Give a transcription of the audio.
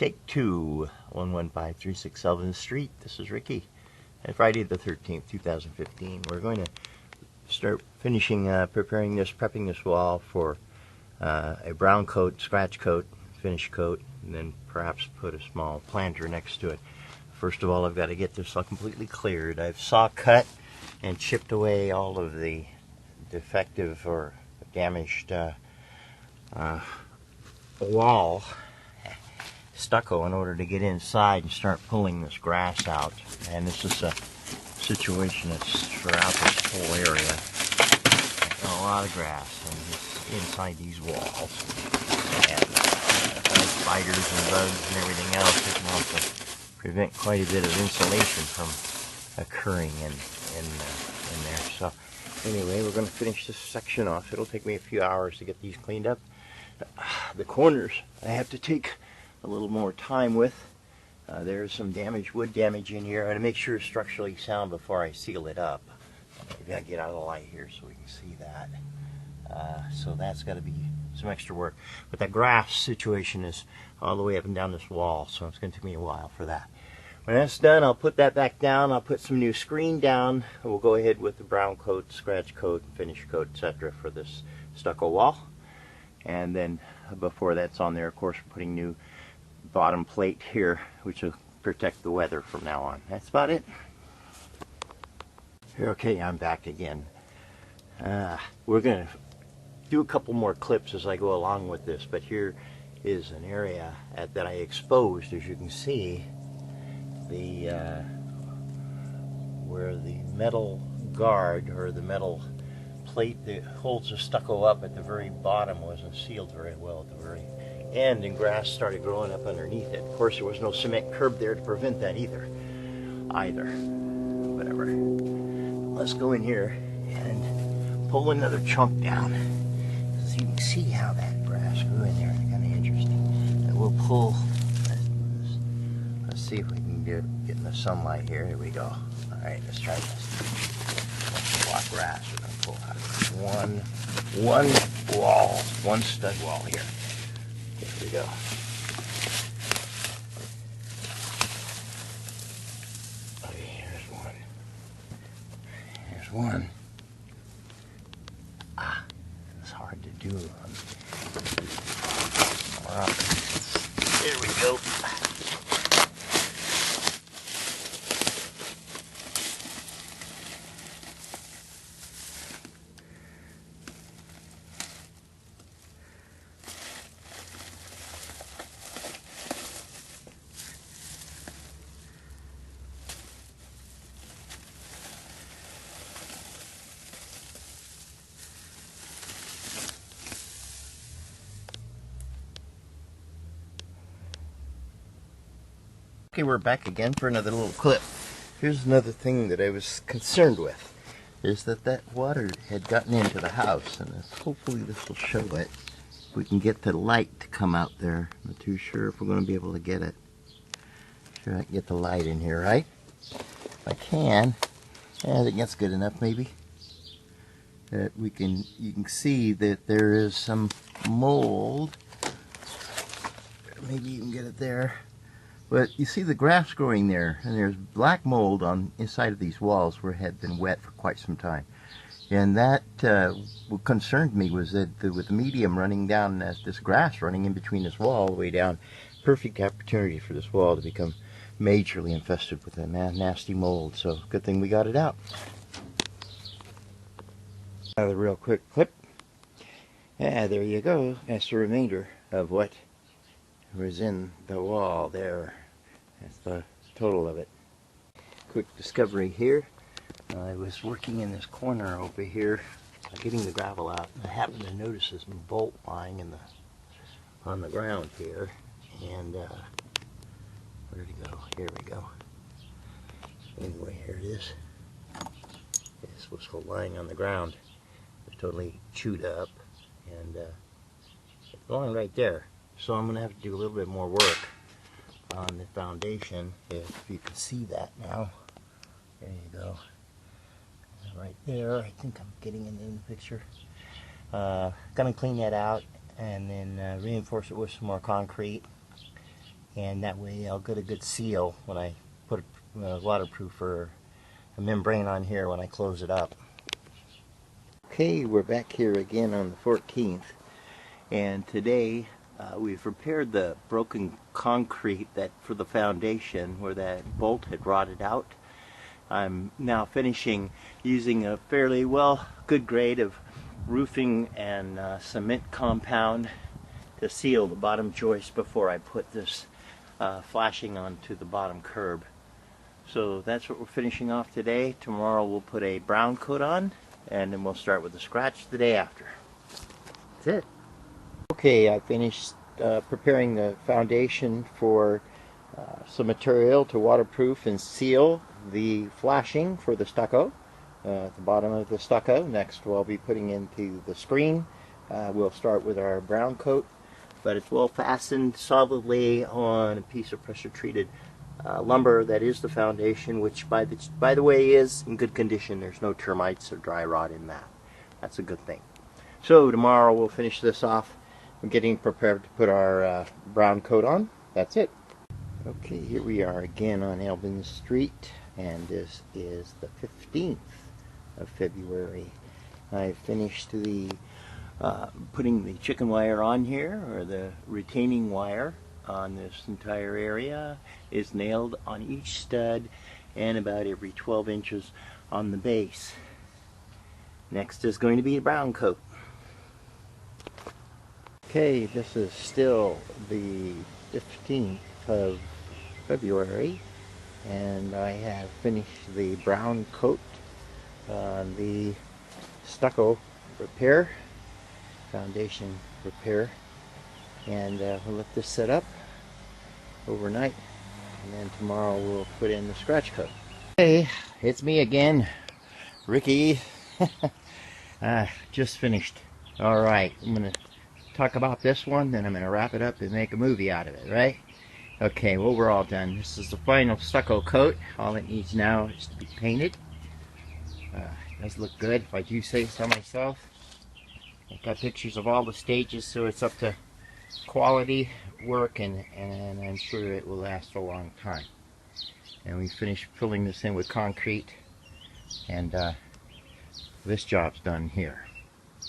Take 2, 115367 Sullivan Street. This is Ricky. And Friday the 13th, 2015. We're going to start prepping this wall for a brown coat, scratch coat, finish coat, and then perhaps put a small planter next to it. First of all, I've got to get this all completely cleared. I've saw cut and chipped away all of the defective or damaged wall stucco in order to get inside and start pulling this grass out. And this is a situation that's throughout this whole area. A lot of grass and inside these walls. And spiders and bugs and everything else, it can also prevent quite a bit of insulation from occurring in there. So anyway, we're going to finish this section off. It'll take me a few hours to get these cleaned up. The corners I have to take a little more time with. There's some wood damage in here. I want to make sure it's structurally sound before I seal it up. Maybe I get out of the light here so we can see that. So that's got to be some extra work. But that grass situation is all the way up and down this wall, so it's going to take me a while for that. When that's done, I'll put that back down. I'll put some new screen down. We'll go ahead with the brown coat, scratch coat, finish coat, etc. for this stucco wall. And then before that's on there, of course, we're putting new bottom plate here, which will protect the weather from now on. That's about it. Okay, I'm back again. We're going to do a couple more clips as I go along with this, but here is an area that I exposed, as you can see, where the metal guard or the metal plate that holds the stucco up at the very bottom wasn't sealed very well at the very end, and grass started growing up underneath it. Of course, there was no cement curb there to prevent that either. Whatever. Let's go in here and pull another chunk down so you can see how that grass grew in there. It's kind of interesting. And we'll pull. Let's see if we can get in the sunlight here. Here we go. All right, let's try this. Block grass. We're gonna pull out one stud wall here. Here we go. Okay, here's one. Here's one. It's hard to do. There we go. Okay, we're back again for another little clip. Here's another thing that I was concerned with, is that water had gotten into the house, and hopefully this will show it. If we can get the light to come out there. I'm not too sure if we're going to be able to get it. Sure, I can get the light in here, right? If I can, I think that's good enough, maybe. That you can see that there is some mold. Maybe you can get it there. But you see the grass growing there, and there's black mold on inside of these walls where it had been wet for quite some time. And that what concerned me was that with the medium running down, this grass running in between this wall all the way down, perfect opportunity for this wall to become majorly infested with a nasty mold. So good thing we got it out. Another real quick clip. Yeah, there you go. That's the remainder of what was in the wall there. That's the total of it. Quick discovery here. I was working in this corner over here, getting the gravel out. I happened to notice this bolt lying on the ground here. And where did it go? Here we go. Anyway, here it is. This was lying on the ground. It's totally chewed up, and it's going right there. So I'm going to have to do a little bit more work on the foundation, if you can see that now. There you go. Right there. I think I'm getting it in the picture. Going to clean that out and then reinforce it with some more concrete and that way I'll get a good seal when I put a waterproof or a membrane on here when I close it up. Okay, we're back here again on the 14th, and today we've repaired the broken concrete that for the foundation where that bolt had rotted out. I'm now finishing using a fairly good grade of roofing and cement compound to seal the bottom joist before I put this flashing onto the bottom curb. So that's what we're finishing off today. Tomorrow we'll put a brown coat on, and then we'll start with the scratch the day after. That's it. Okay, I finished preparing the foundation for some material to waterproof and seal the flashing for the stucco at the bottom of the stucco. Next I'll be putting into the screen. We'll start with our brown coat, but it's well fastened solidly on a piece of pressure treated lumber that is the foundation, which by the way is in good condition. There's no termites or dry rot in that. That's a good thing. So tomorrow we'll finish this off. We're getting prepared to put our brown coat on. That's it. Okay, here we are again on Albin Street, and this is the 15th of February. I finished the putting the chicken wire on here, or the retaining wire on this entire area is nailed on each stud and about every 12 inches on the base. Next is going to be a brown coat. Okay, this is still the 15th of February, and I have finished the brown coat on the stucco repair, foundation repair, and we'll let this set up overnight, and then tomorrow we'll put in the scratch coat. Hey, it's me again, Ricky. Just finished. Alright, I'm going to talk about this one, then I'm going to wrap it up and make a movie out of it, right? Okay, well, we're all done. This is the final stucco coat. All it needs now is to be painted. It does look good, if I do say so myself. I've got pictures of all the stages, so it's up to quality work, and I'm sure it will last a long time. And we finished filling this in with concrete, and this job's done here.